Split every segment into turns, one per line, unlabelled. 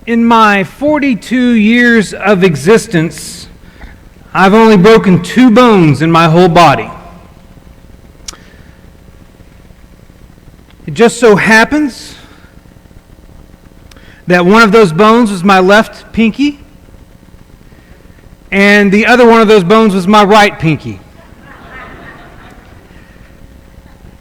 In my 42 years of existence, I've only broken 2 bones in my whole body. It just so happens that one of those bones was my left pinky, and the other one of those bones was my right pinky.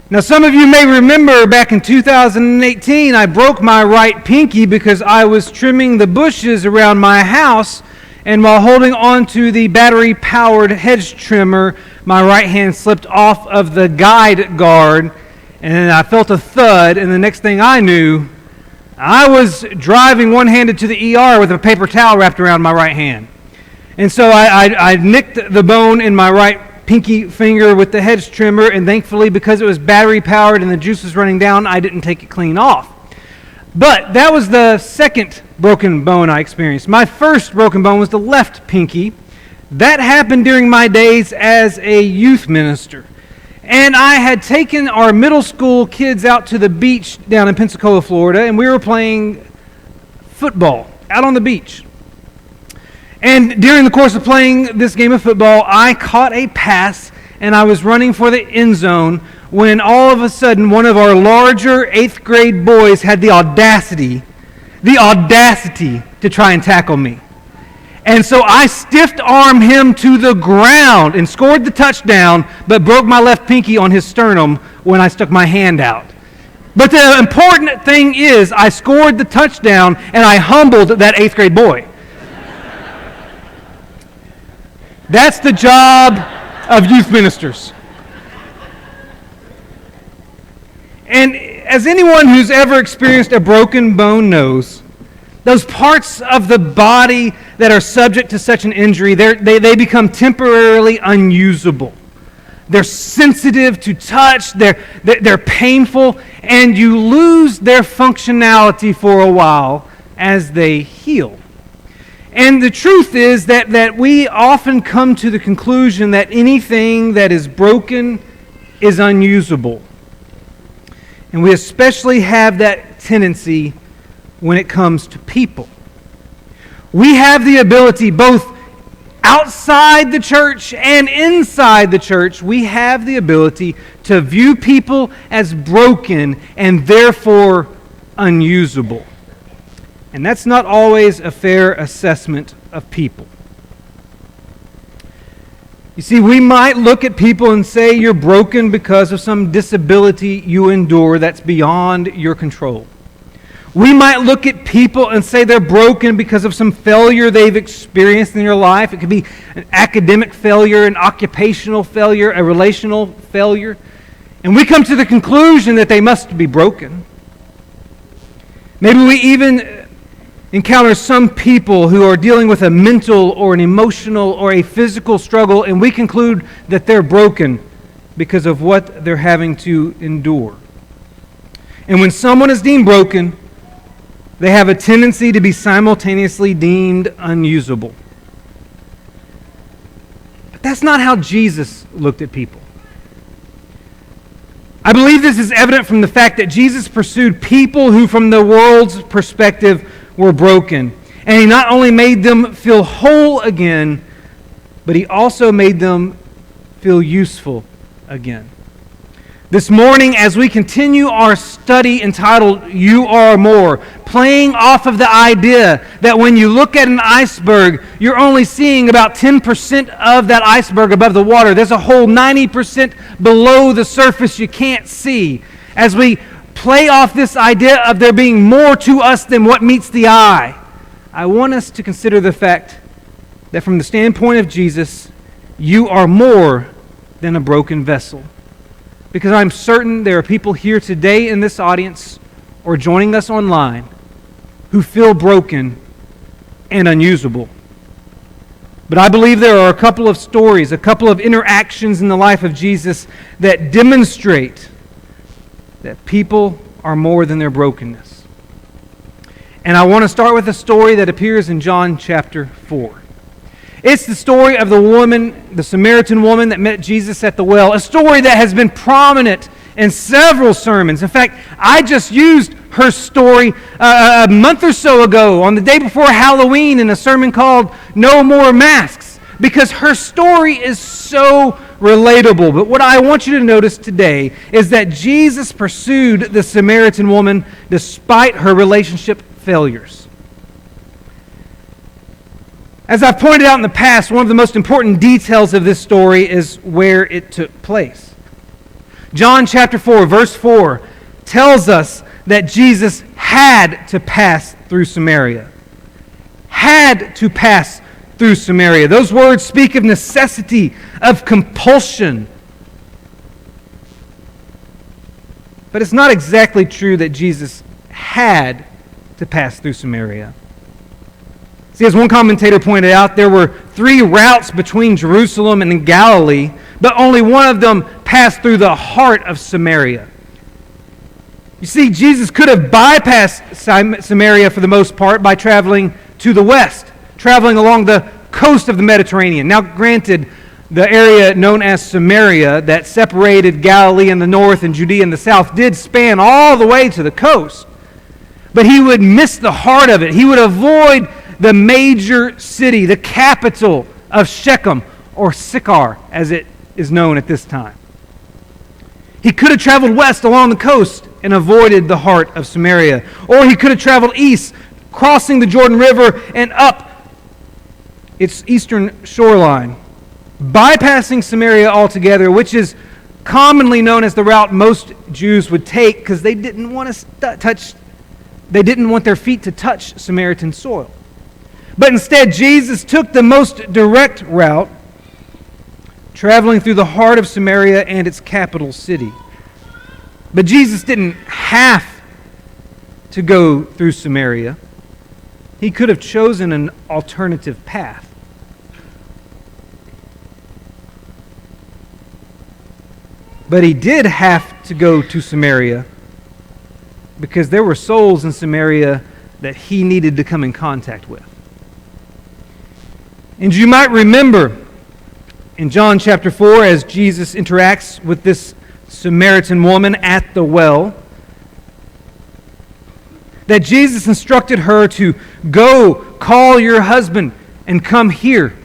Now, some of you may remember back in 2018, I broke my right pinky because I was trimming the bushes around my house, and while holding on to the battery-powered hedge trimmer, my right hand slipped off of the guide guard, and I felt a thud, and the next thing I knew, I was driving one-handed to the ER with a paper towel wrapped around my right hand. And so I nicked the bone in my right pinky finger with the hedge trimmer, and thankfully, because it was battery powered and the juice was running down, I didn't take it clean off. But that was the second broken bone I experienced. My first broken bone was the left pinky. That happened during my days as a youth minister. And I had taken our middle school kids out to the beach down in Pensacola, Florida, and we were playing football out on the beach. And during the course of playing this game of football, I caught a pass, and I was running for the end zone when all of a sudden one of our larger 8th grade boys had the audacity to try and tackle me. And so I stiff-armed him to the ground and scored the touchdown, but broke my left pinky on his sternum when I stuck my hand out. But the important thing is I scored the touchdown, and I humbled that 8th grade boy. That's the job of youth ministers. And as anyone who's ever experienced a broken bone knows, those parts of the body that are subject to such an injury, they become temporarily unusable. They're sensitive to touch, they're painful, and you lose their functionality for a while as they heal. And the truth is that we often come to the conclusion that anything that is broken is unusable. And we especially have that tendency when it comes to people. We have the ability, both outside the church and inside the church, we have the ability to view people as broken and therefore unusable. And that's not always a fair assessment of people. You see, we might look at people and say you're broken because of some disability you endure that's beyond your control. We might look at people and say they're broken because of some failure they've experienced in their life. It could be an academic failure, an occupational failure, a relational failure. And we come to the conclusion that they must be broken. Maybe we even encounter some people who are dealing with a mental or an emotional or a physical struggle, and we conclude that they're broken because of what they're having to endure. And when someone is deemed broken, they have a tendency to be simultaneously deemed unusable. But that's not how Jesus looked at people. I believe this is evident from the fact that Jesus pursued people who, from the world's perspective, were broken. And he not only made them feel whole again, but he also made them feel useful again. This morning, as we continue our study entitled, You Are More, playing off of the idea that when you look at an iceberg, you're only seeing about 10% of that iceberg above the water. There's a whole 90% below the surface you can't see. As we play off this idea of there being more to us than what meets the eye, I want us to consider the fact that from the standpoint of Jesus, you are more than a broken vessel. Because I'm certain there are people here today in this audience or joining us online who feel broken and unusable. But I believe there are a couple of stories, a couple of interactions in the life of Jesus that demonstrate that people are more than their brokenness. And I want to start with a story that appears in John chapter 4. It's the story of the woman, the Samaritan woman that met Jesus at the well, a story that has been prominent in several sermons. In fact, I just used her story a month or so ago, on the day before Halloween, in a sermon called No More Masks, because her story is so relatable. But what I want you to notice today is that Jesus pursued the Samaritan woman despite her relationship failures. As I've pointed out in the past, one of the most important details of this story is where it took place. John chapter 4, verse 4 tells us that Jesus had to pass through Samaria. Had to pass through Samaria. Those words speak of necessity, of compulsion. But it's not exactly true that Jesus had to pass through Samaria. See, as one commentator pointed out, there were 3 routes between Jerusalem and Galilee, but only one of them passed through the heart of Samaria. You see, Jesus could have bypassed Samaria for the most part by traveling to the west, traveling along the coast of the Mediterranean. Now, granted, the area known as Samaria that separated Galilee in the north and Judea in the south did span all the way to the coast. But he would miss the heart of it. He would avoid the major city, the capital of Shechem, or Sychar, as it is known at this time. He could have traveled west along the coast and avoided the heart of Samaria. Or he could have traveled east, crossing the Jordan River and up its eastern shoreline, bypassing Samaria altogether, which is commonly known as the route most Jews would take because they didn't want their feet to touch Samaritan soil. But instead, Jesus took the most direct route, traveling through the heart of Samaria and its capital city. But Jesus didn't have to go through Samaria. He could have chosen an alternative path. But he did have to go to Samaria because there were souls in Samaria that he needed to come in contact with. And you might remember in John chapter 4, as Jesus interacts with this Samaritan woman at the well, that Jesus instructed her to go call your husband and come here.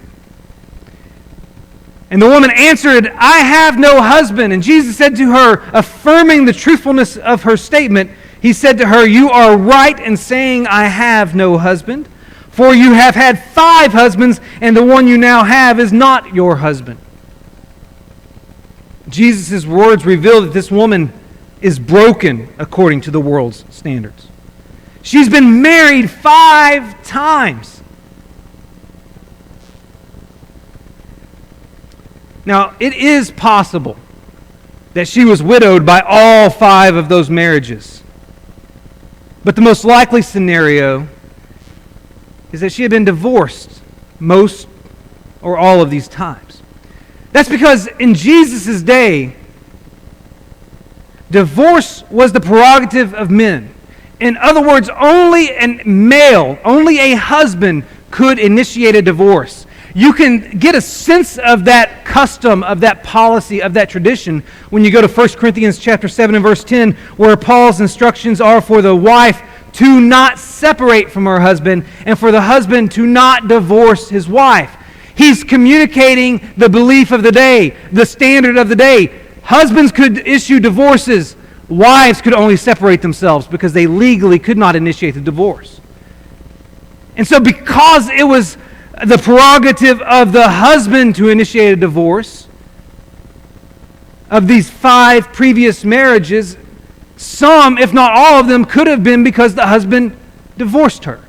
And the woman answered, I have no husband. And Jesus said to her, affirming the truthfulness of her statement, he said to her, you are right in saying I have no husband. For you have had 5 husbands, and the one you now have is not your husband. Jesus' words reveal that this woman is broken according to the world's standards. She's been married 5 times. Now, it is possible that she was widowed by all 5 of those marriages. But the most likely scenario is that she had been divorced most or all of these times. That's because in Jesus' day, divorce was the prerogative of men. In other words, only a husband could initiate a divorce. You can get a sense of that custom, of that policy, of that tradition when you go to 1 Corinthians chapter 7 and verse 10, where Paul's instructions are for the wife to not separate from her husband, and for the husband to not divorce his wife. He's communicating the belief of the day, the standard of the day. Husbands could issue divorces. Wives could only separate themselves because they legally could not initiate the divorce. And so because it was the prerogative of the husband to initiate a divorce of these 5 previous marriages, some, if not all of them, could have been because the husband divorced her.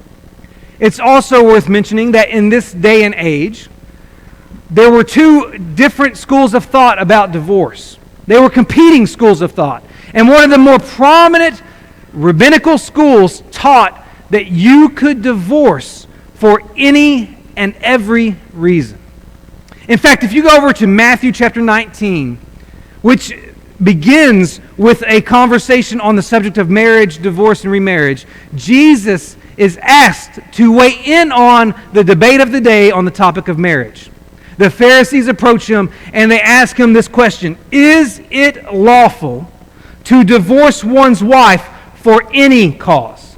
It's also worth mentioning that in this day and age, there were 2 different schools of thought about divorce. They were competing schools of thought. And one of the more prominent rabbinical schools taught that you could divorce for any and every reason. In fact, if you go over to Matthew chapter 19, which begins with a conversation on the subject of marriage, divorce, and remarriage, Jesus is asked to weigh in on the debate of the day on the topic of marriage. The Pharisees approach him and they ask him this question: is it lawful to divorce one's wife for any cause.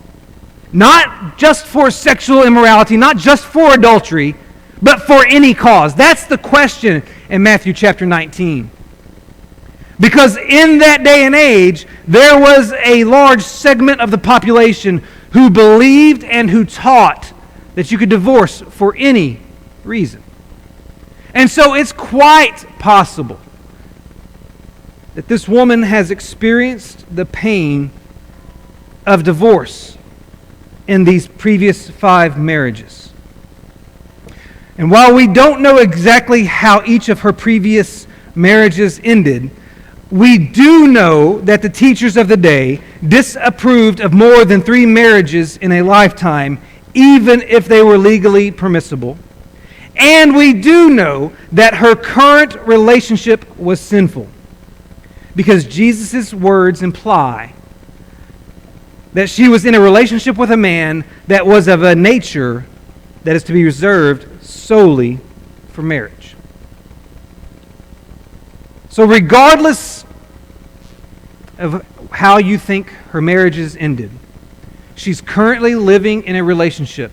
Not just for sexual immorality, not just for adultery, but for any cause. That's the question in Matthew chapter 19. Because in that day and age, there was a large segment of the population who believed and who taught that you could divorce for any reason. And so it's quite possible that this woman has experienced the pain of divorce in these previous 5 marriages. And while we don't know exactly how each of her previous marriages ended, we do know that the teachers of the day disapproved of more than 3 marriages in a lifetime, even if they were legally permissible. And we do know that her current relationship was sinful, because Jesus' words imply that she was in a relationship with a man that was of a nature that is to be reserved solely for marriage. So regardless of how you think her marriages ended, she's currently living in a relationship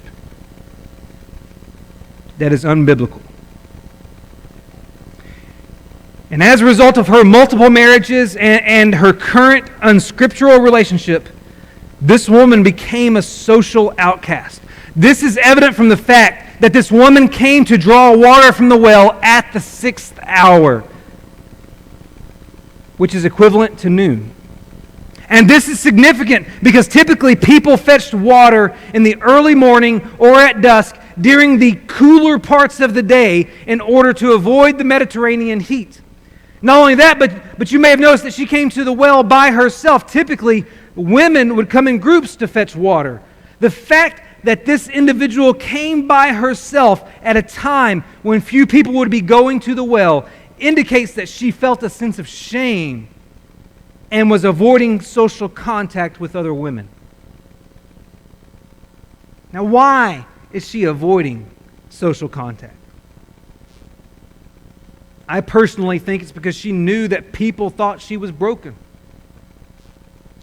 that is unbiblical. And as a result of her multiple marriages and her current unscriptural relationship, this woman became a social outcast. This is evident from the fact that this woman came to draw water from the well at the 6th hour, which is equivalent to noon. And this is significant because typically people fetched water in the early morning or at dusk during the cooler parts of the day in order to avoid the Mediterranean heat. Not only that, but you may have noticed that she came to the well by herself. Typically, women would come in groups to fetch water. The fact that this individual came by herself at a time when few people would be going to the well indicates that she felt a sense of shame and was avoiding social contact with other women. Now, why is she avoiding social contact? I personally think it's because she knew that people thought she was broken.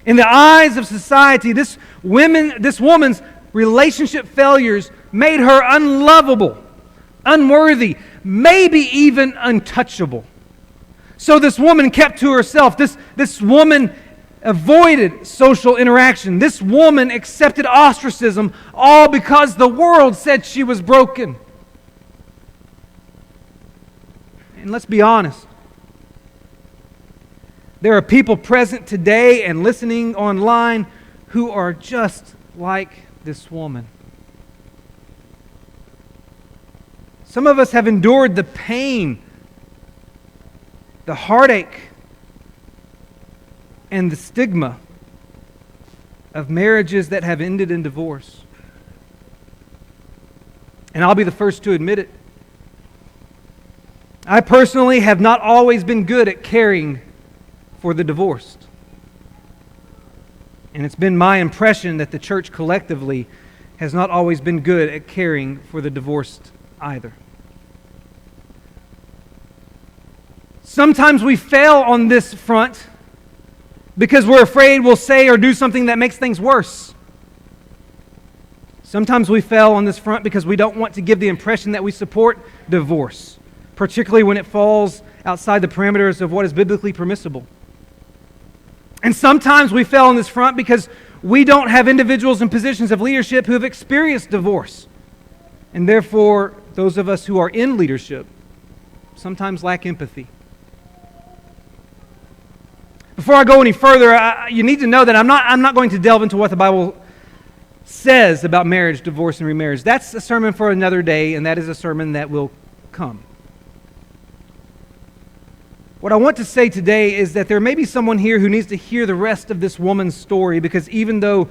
In the eyes of society, this woman's relationship failures made her unlovable, unworthy, maybe even untouchable. So this woman kept to herself. This woman avoided social interaction. This woman accepted ostracism, all because the world said she was broken. And let's be honest. There are people present today and listening online who are just like this woman. Some of us have endured the pain, the heartache, and the stigma of marriages that have ended in divorce. And I'll be the first to admit it. I personally have not always been good at caring for the divorced. And it's been my impression that the church collectively has not always been good at caring for the divorced either. Sometimes we fail on this front because we're afraid we'll say or do something that makes things worse. Sometimes we fail on this front because we don't want to give the impression that we support divorce, particularly when it falls outside the parameters of what is biblically permissible. And sometimes we fail on this front because we don't have individuals in positions of leadership who have experienced divorce. And therefore, those of us who are in leadership sometimes lack empathy. Before I go any further, you need to know that I'm not going to delve into what the Bible says about marriage, divorce, and remarriage. That's a sermon for another day, and that is a sermon that will come. What I want to say today is that there may be someone here who needs to hear the rest of this woman's story, because even though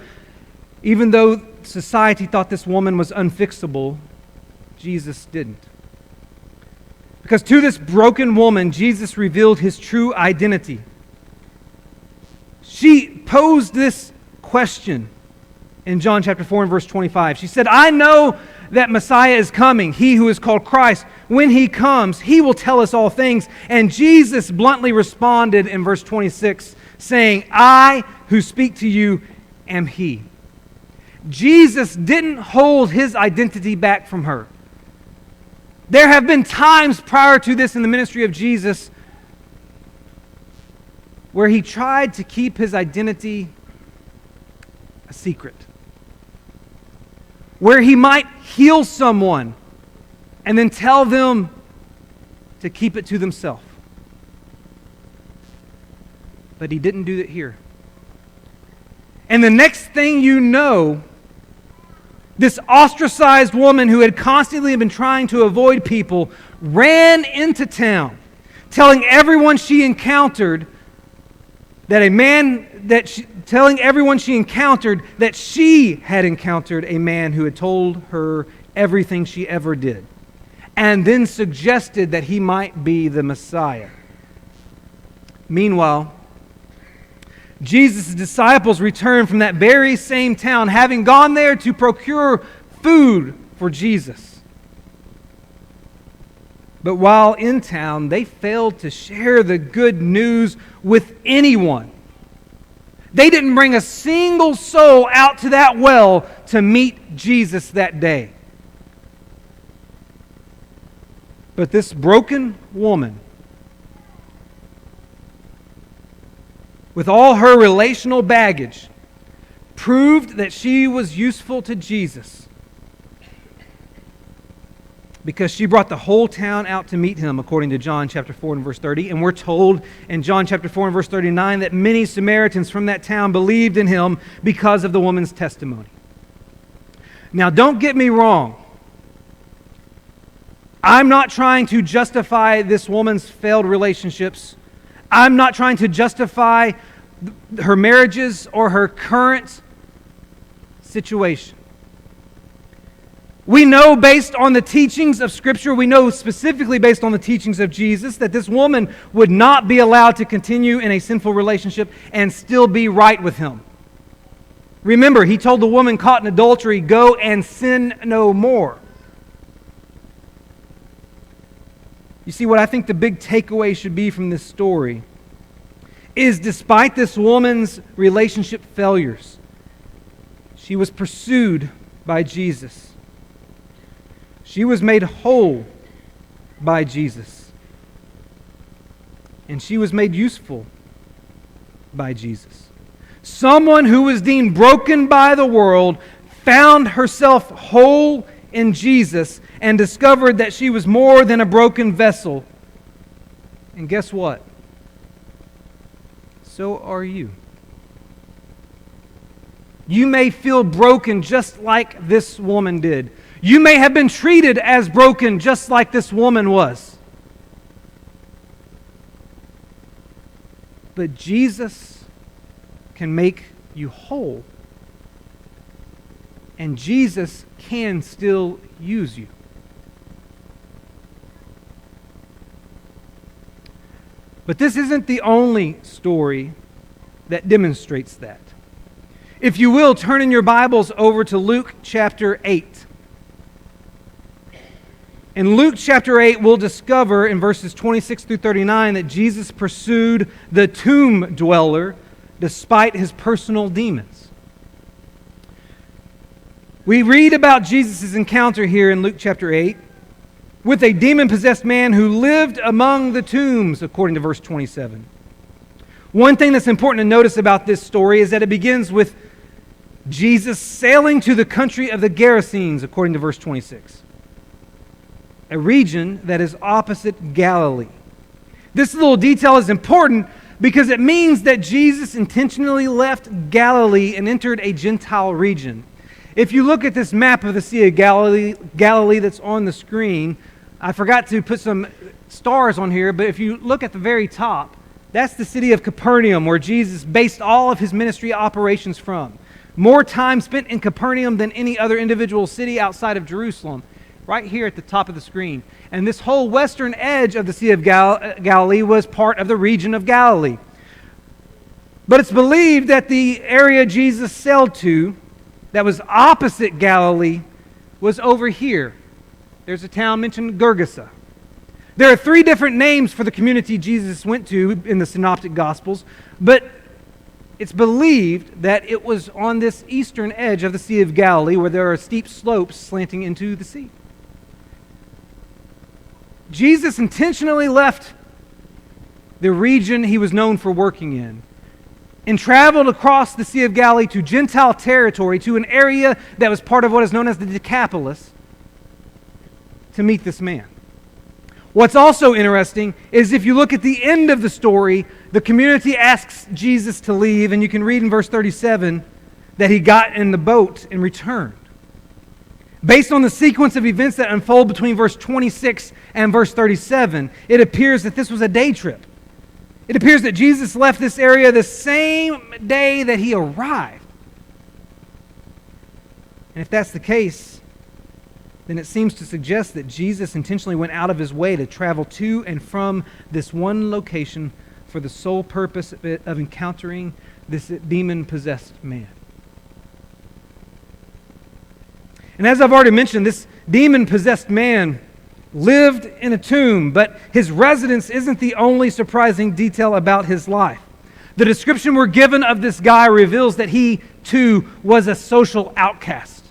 society thought this woman was unfixable, Jesus didn't. Because to this broken woman, Jesus revealed his true identity. She posed this question in John chapter 4 and verse 25. She said, "I know that Messiah is coming, he who is called Christ. When he comes, he will tell us all things." And Jesus bluntly responded in verse 26, saying, "I who speak to you am He. Jesus didn't hold His identity back from her. There have been times prior to this in the ministry of Jesus where He tried to keep His identity a secret, where He might heal someone and then tell them to keep it to themselves. But He didn't do it here. And the next thing you know, this ostracized woman who had constantly been trying to avoid people ran into town, telling everyone she encountered telling everyone she encountered that she had encountered a man who had told her everything she ever did, and then suggested that he might be the Messiah. Meanwhile, Jesus' disciples returned from that very same town, having gone there to procure food for Jesus. But while in town, they failed to share the good news with anyone. They didn't bring a single soul out to that well to meet Jesus that day. But this broken woman, with all her relational baggage, proved that she was useful to Jesus because she brought the whole town out to meet Him, according to John chapter 4 and verse 30. And we're told in John chapter 4 and verse 39 that many Samaritans from that town believed in Him because of the woman's testimony. Now, don't get me wrong. I'm not trying to justify this woman's failed relationships. I'm not trying to justify her marriages or her current situation. We know based on the teachings of Scripture, we know specifically based on the teachings of Jesus, that this woman would not be allowed to continue in a sinful relationship and still be right with Him. Remember, He told the woman caught in adultery, "Go and sin no more." You see, what I think the big takeaway should be from this story is, despite this woman's relationship failures, she was pursued by Jesus. She was made whole by Jesus. And she was made useful by Jesus. Someone who was deemed broken by the world found herself whole in Jesus and discovered that she was more than a broken vessel. And guess what? So are you. You may feel broken just like this woman did. You may have been treated as broken just like this woman was. But Jesus can make you whole. And Jesus can still use you. But this isn't the only story that demonstrates that. If you will, turn in your Bibles over to Luke chapter 8. In Luke chapter 8, we'll discover in verses 26 through 39 that Jesus pursued the tomb dweller despite his personal demons. We read about Jesus' encounter here in Luke chapter 8 with a demon-possessed man who lived among the tombs, according to verse 27. One thing that's important to notice about this story is that it begins with Jesus sailing to the country of the Gerasenes, according to verse 26. A region that is opposite Galilee. This little detail is important because it means that Jesus intentionally left Galilee and entered a Gentile region. If you look at this map of the Sea of Galilee that's on the screen, I forgot to put some stars on here, but if you look at the very top, that's the city of Capernaum, where Jesus based all of his ministry operations from. More time spent in Capernaum than any other individual city outside of Jerusalem, right here at the top of the screen. And this whole western edge of the Sea of Galilee was part of the region of Galilee. But it's believed that the area Jesus sailed to that was opposite Galilee was over here. There's a town mentioned, Gergesa. There are 3 different names for the community Jesus went to in the Synoptic Gospels, but It's believed that it was on this eastern edge of the Sea of Galilee where there are steep slopes slanting into the sea. Jesus intentionally left the region he was known for working in and traveled across the Sea of Galilee to Gentile territory, to an area that was part of what is known as the Decapolis, to meet this man. What's also interesting is if you look at the end of the story, the community asks Jesus to leave, and you can read in verse 37 that he got in the boat and returned. Based on the sequence of events that unfold between verse 26 and verse 37, it appears that this was a day trip. It appears that Jesus left this area the same day that he arrived. And if that's the case, then it seems to suggest that Jesus intentionally went out of his way to travel to and from this one location for the sole purpose of encountering this demon-possessed man. And as I've already mentioned, this demon-possessed man lived in a tomb, but his residence isn't the only surprising detail about his life. The description we're given of this guy reveals that he, too, was a social outcast.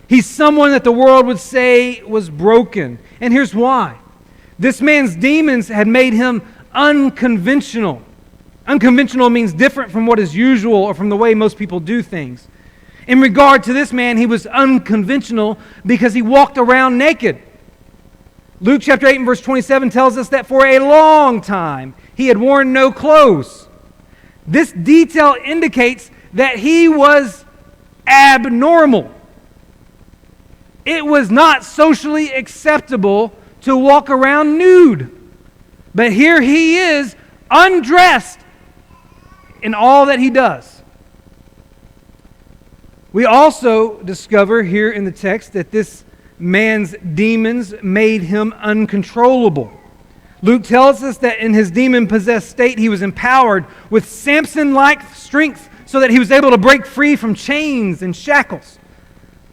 He's someone that the world would say was broken. And here's why. This man's demons had made him unconventional. Unconventional means different from what is usual or from the way most people do things. In regard to this man, he was unconventional because he walked around naked. Luke chapter 8 and verse 27 tells us that for a long time he had worn no clothes. This detail indicates that he was abnormal. It was not socially acceptable to walk around nude. But here he is, undressed in all that he does. We also discover here in the text that this man's demons made him uncontrollable. Luke tells us that in his demon-possessed state, he was empowered with Samson-like strength so that he was able to break free from chains and shackles.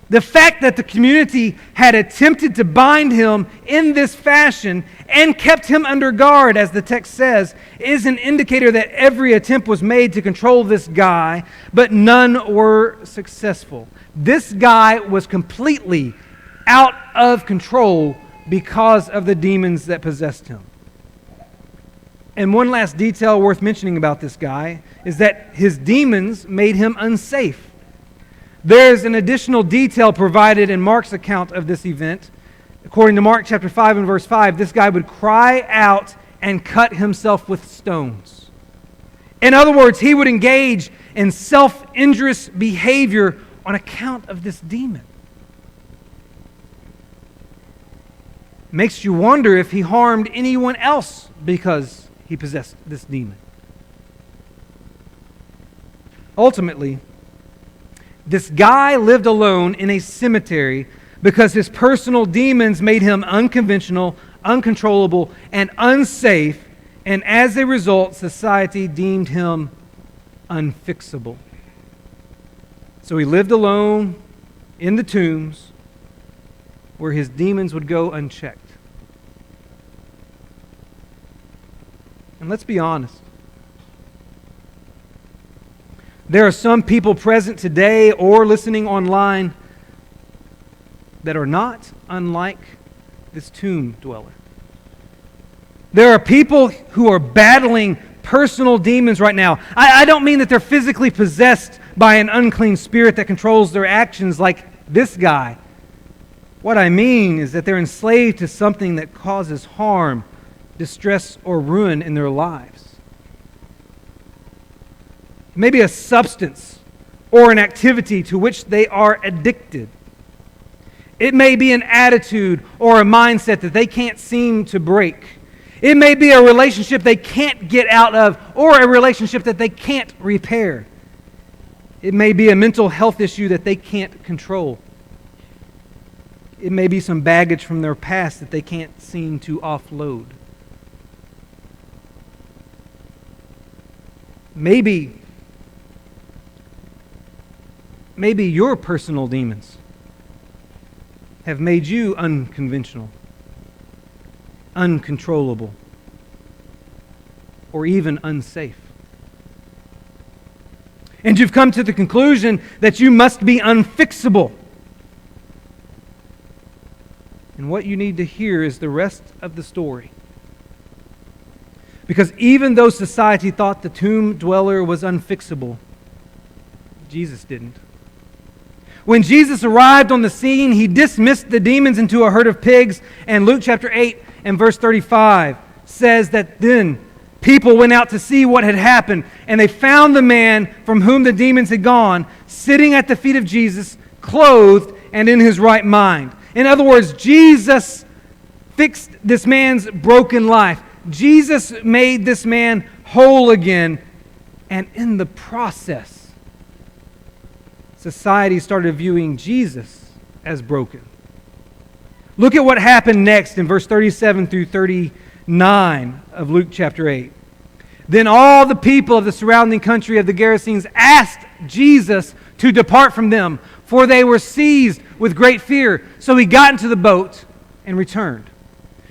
The fact that the community had attempted to bind him in this fashion and kept him under guard, as the text says, is an indicator that every attempt was made to control this guy, but none were successful. This guy was completely out of control because of the demons that possessed him. And one last detail worth mentioning about this guy is that his demons made him unsafe. There's an additional detail provided in Mark's account of this event. According to Mark chapter 5 and verse 5, this guy would cry out and cut himself with stones. In other words, he would engage in self-injurious behavior on account of this demon. Makes you wonder if he harmed anyone else because he possessed this demon. Ultimately, this guy lived alone in a cemetery because his personal demons made him unconventional, uncontrollable, and unsafe, and as a result, society deemed him unfixable. So he lived alone in the tombs where his demons would go unchecked. And let's be honest. There are some people present today or listening online that are not unlike this tomb dweller. There are people who are battling personal demons right now. I don't mean that they're physically possessed by an unclean spirit that controls their actions like this guy. What I mean is that they're enslaved to something that causes harm, distress, or ruin in their lives. Maybe a substance or an activity to which they are addicted. It may be an attitude or a mindset that they can't seem to break. It may be a relationship they can't get out of or a relationship that they can't repair. It may be a mental health issue that they can't control. It may be some baggage from their past that they can't seem to offload. Maybe your personal demons have made you unconventional, uncontrollable, or even unsafe. And you've come to the conclusion that you must be unfixable. And what you need to hear is the rest of the story. Because even though society thought the tomb dweller was unfixable, Jesus didn't. When Jesus arrived on the scene, he dismissed the demons into a herd of pigs. And Luke chapter 8 and verse 35 says that then people went out to see what had happened, and they found the man from whom the demons had gone sitting at the feet of Jesus, clothed and in his right mind. In other words, Jesus fixed this man's broken life. Jesus made this man whole again, and in the process, society started viewing Jesus as broken. Look at what happened next in verse 37 through 39 of Luke chapter 8. Then all the people of the surrounding country of the Gerasenes asked Jesus to depart from them, for they were seized with great fear. So he got into the boat and returned.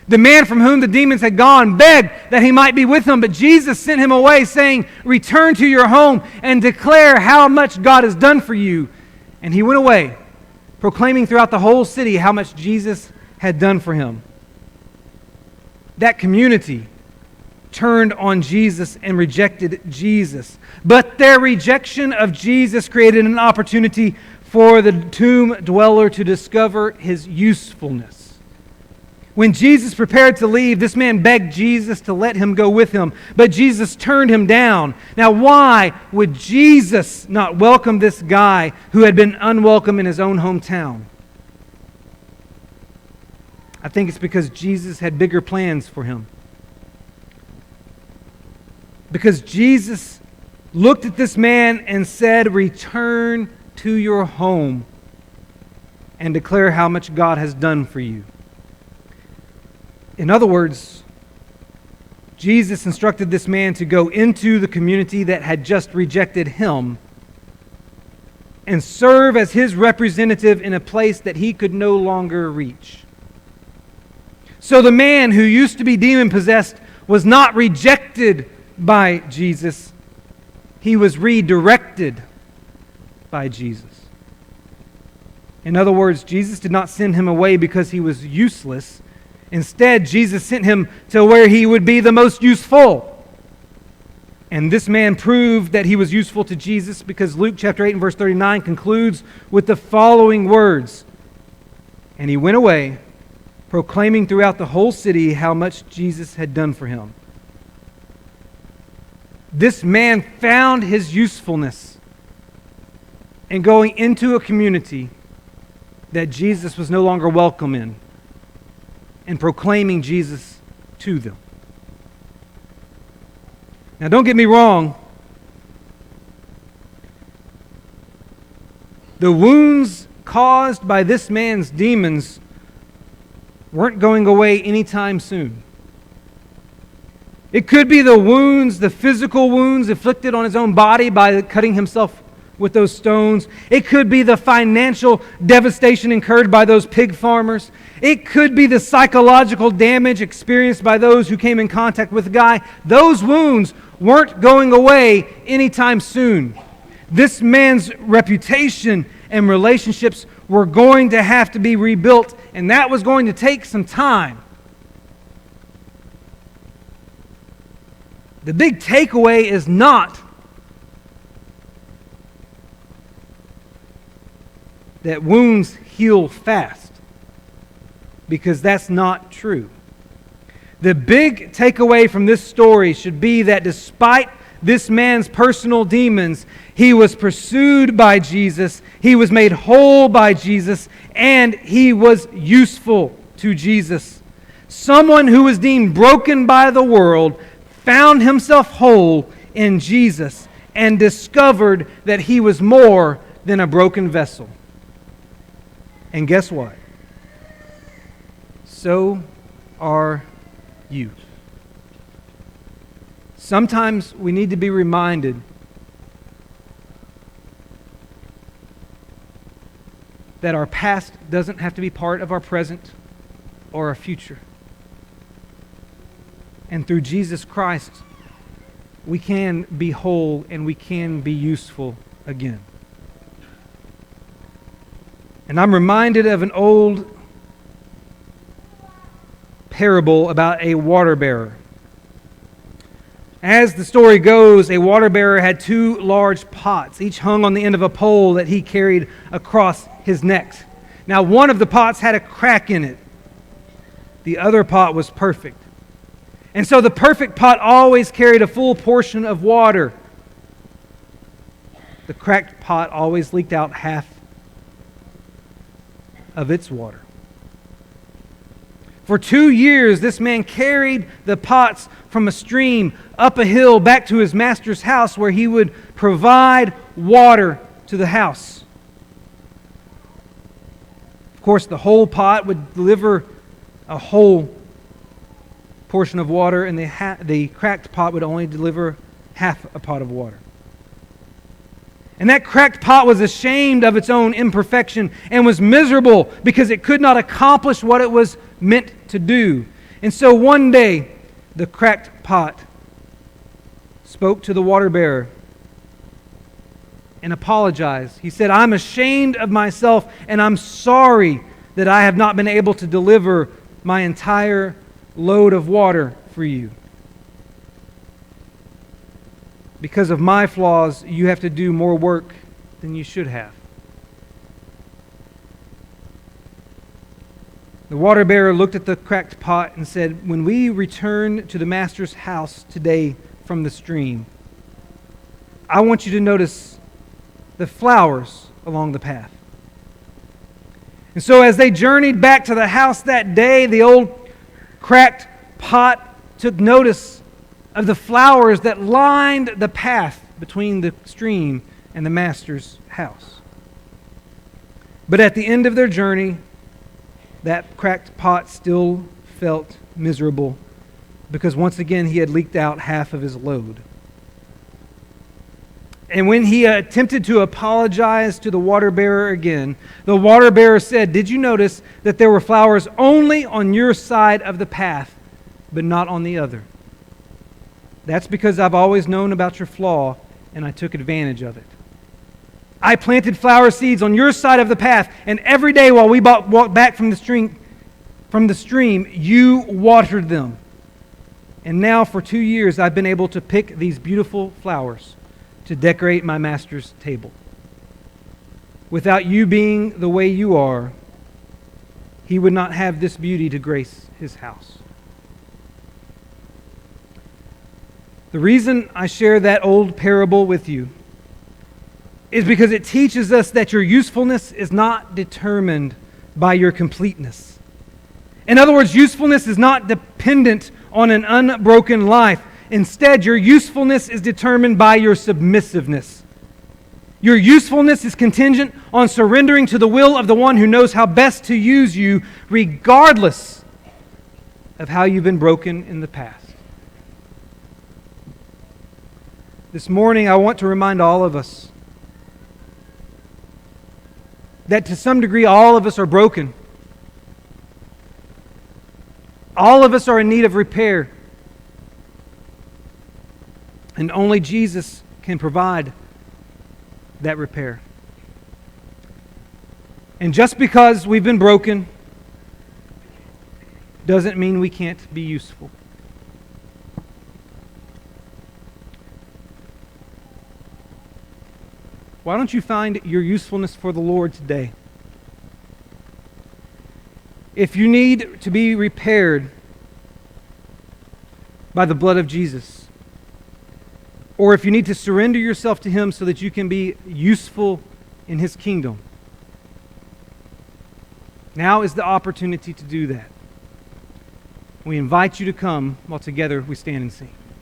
The man from whom the demons had gone begged that he might be with them, but Jesus sent him away, saying, "Return to your home and declare how much God has done for you." And he went away, proclaiming throughout the whole city how much Jesus had done for him. That community turned on Jesus and rejected Jesus. But their rejection of Jesus created an opportunity for the tomb dweller to discover his usefulness. When Jesus prepared to leave, this man begged Jesus to let him go with him, but Jesus turned him down. Now, why would Jesus not welcome this guy who had been unwelcome in his own hometown? I think it's because Jesus had bigger plans for him. Because Jesus looked at this man and said, "Return to your home and declare how much God has done for you." In other words, Jesus instructed this man to go into the community that had just rejected him and serve as his representative in a place that he could no longer reach. So the man who used to be demon-possessed was not rejected by Jesus. He was redirected by Jesus. In other words, Jesus did not send him away because he was useless. Instead, Jesus sent him to where he would be the most useful. And this man proved that he was useful to Jesus because Luke chapter 8 and verse 39 concludes with the following words. And he went away, proclaiming throughout the whole city how much Jesus had done for him. This man found his usefulness in going into a community that Jesus was no longer welcome in, and proclaiming Jesus to them. Now, don't get me wrong. The wounds caused by this man's demons weren't going away anytime soon. It could be the wounds, the physical wounds inflicted on his own body by cutting himself with those stones. It could be the financial devastation incurred by those pig farmers. It could be the psychological damage experienced by those who came in contact with the guy. Those wounds weren't going away anytime soon. This man's reputation and relationships were going to have to be rebuilt, and that was going to take some time. The big takeaway is not that wounds heal fast, because that's not true. The big takeaway from this story should be that despite this man's personal demons, he was pursued by Jesus, he was made whole by Jesus, and he was useful to Jesus. Someone who was deemed broken by the world found himself whole in Jesus and discovered that he was more than a broken vessel. And guess what? So are you. Sometimes we need to be reminded that our past doesn't have to be part of our present or our future. And through Jesus Christ, we can be whole and we can be useful again. And I'm reminded of an old parable about a water bearer. As the story goes, a water bearer had two large pots, each hung on the end of a pole that he carried across his neck. Now, one of the pots had a crack in it. The other pot was perfect. And so the perfect pot always carried a full portion of water. The cracked pot always leaked out half of its water. For 2 years, this man carried the pots from a stream up a hill back to his master's house, where he would provide water to the house. Of course, the whole pot would deliver a whole portion of water, and the cracked pot would only deliver half a pot of water. And that cracked pot was ashamed of its own imperfection and was miserable because it could not accomplish what it was meant to do. And so one day, the cracked pot spoke to the water bearer and apologized. He said, "I'm ashamed of myself, and I'm sorry that I have not been able to deliver my entire load of water for you. Because of my flaws, you have to do more work than you should have." The water bearer looked at the cracked pot and said, "When we return to the master's house today from the stream, I want you to notice the flowers along the path." And so as they journeyed back to the house that day, the old cracked pot took notice of the flowers that lined the path between the stream and the master's house. But at the end of their journey, that cracked pot still felt miserable because once again he had leaked out half of his load. And when he attempted to apologize to the water bearer again, the water bearer said, "Did you notice that there were flowers only on your side of the path, but not on the other? That's because I've always known about your flaw, and I took advantage of it. I planted flower seeds on your side of the path, and every day while we walked back from the stream, you watered them. And now for 2 years I've been able to pick these beautiful flowers to decorate my master's table. Without you being the way you are, he would not have this beauty to grace his house." The reason I share that old parable with you is because it teaches us that your usefulness is not determined by your completeness. In other words, usefulness is not dependent on an unbroken life. Instead, your usefulness is determined by your submissiveness. Your usefulness is contingent on surrendering to the will of the one who knows how best to use you, regardless of how you've been broken in the past. This morning, I want to remind all of us that to some degree, all of us are broken. All of us are in need of repair. And only Jesus can provide that repair. And just because we've been broken doesn't mean we can't be useful. Why don't you find your usefulness for the Lord today? If you need to be repaired by the blood of Jesus, or if you need to surrender yourself to Him so that you can be useful in His kingdom, now is the opportunity to do that. We invite you to come while together we stand and sing.